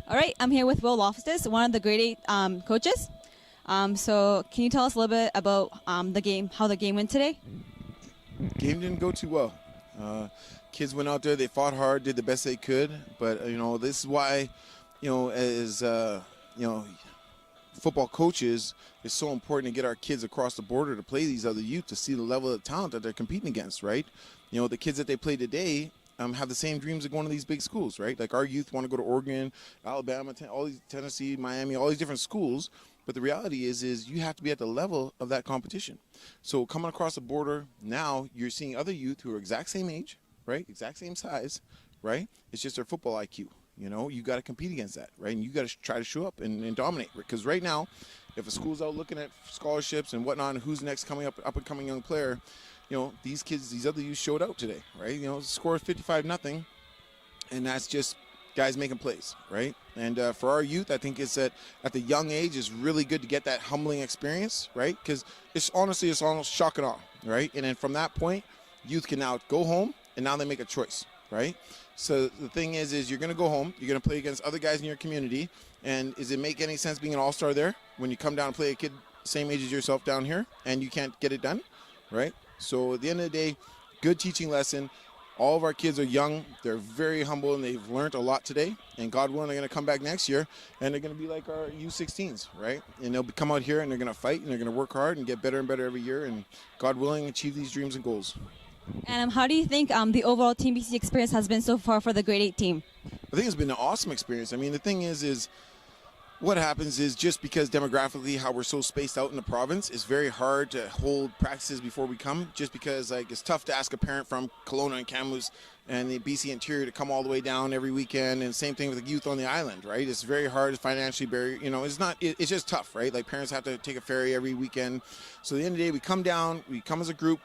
All right, I'm here with Will Loftus, one of the grade 8 coaches. So can you tell us a little bit about the game, how the game went today? Game didn't go too well. Kids went out there, they fought hard, did the best they could, but this is why, as football coaches, it's so important to get our kids across the border to play these other youth to see the level of talent that they're competing against, right? The kids that they play today have the same dreams of going to these big schools, right? Like our youth want to go to Oregon, Alabama, all these Tennessee, Miami, all these different schools. But the reality is you have to be at the level of that competition. So coming across the border, now you're seeing other youth who are exact same age, right? Exact same size, right? It's just their football IQ. You got to compete against that, right? And you got to try to show up and dominate. Because right now, if a school's out looking at scholarships and whatnot, and who's next coming up and coming young player, these kids, these other youth showed out today, right? Score 55-0, and that's just guys making plays, right? And for our youth, I think it's at the young age is really good to get that humbling experience, right? Because it's almost shock and awe, right? And then from that point, youth can now go home, and now they make a choice, right? So the thing is you're going to go home, you're going to play against other guys in your community, and does it make any sense being an all-star there when you come down and play a kid same age as yourself down here, and you can't get it done, right? So at the end of the day, good teaching lesson. All of our kids are young. They're very humble, and they've learned a lot today. And God willing, they're going to come back next year, and they're going to be like our U16s, right? And they'll come out here, and they're going to fight, and they're going to work hard and get better and better every year. And God willing, achieve these dreams and goals. And how do you think the overall Team BC experience has been so far for the grade 8 team? I think it's been an awesome experience. I mean, the thing is what happens is just because demographically how we're so spaced out in the province, it's very hard to hold practices before we come, just because it's tough to ask a parent from Kelowna and Kamloops and the BC interior to come all the way down every weekend, and same thing with the youth on the island, right? It's very hard financially, it's just tough, right? Like parents have to take a ferry every weekend. So at the end of the day, we come down, we come as a group,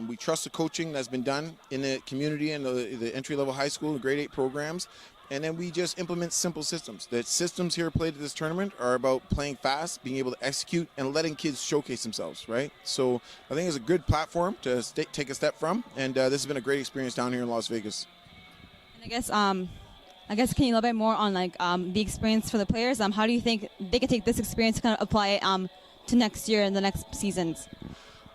we trust the coaching that's been done in the community and the entry-level high school, the grade 8 programs. And then we just implement simple systems. The systems here played at this tournament are about playing fast, being able to execute, and letting kids showcase themselves, right? So I think it's a good platform to take a step from, and this has been a great experience down here in Las Vegas. And I guess can you elaborate more on the experience for the players? How do you think they can take this experience to kind of apply it to next year and the next seasons?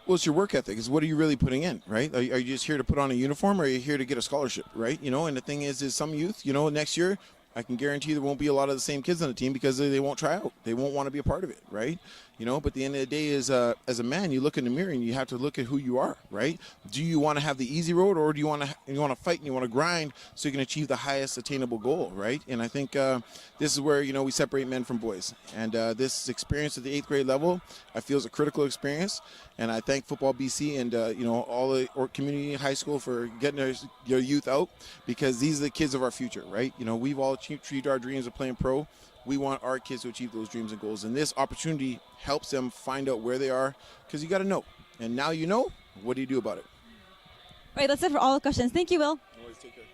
Well, it's your work ethic. It's what are you really putting in, right? Are you just here to put on a uniform, or are you here to get a scholarship, right? And the thing is some youth, next year, I can guarantee there won't be a lot of the same kids on the team because they won't try out. They won't want to be a part of it, right? But at the end of the day, as a man, you look in the mirror and you have to look at who you are, right? Do you want to have the easy road, or do you want to fight and you want to grind so you can achieve the highest attainable goal, right? And I think this is where we separate men from boys. And this experience at the 8th grade level, I feel is a critical experience. And I thank Football BC and all the community high school for getting their youth out, because these are the kids of our future, right? We've all achieved our dreams of playing pro. We want our kids to achieve those dreams and goals, and this opportunity helps them find out where they are, because you got to know. And now you know, what do you do about it? All right, that's it for all the questions. Thank you, Will. Always take care.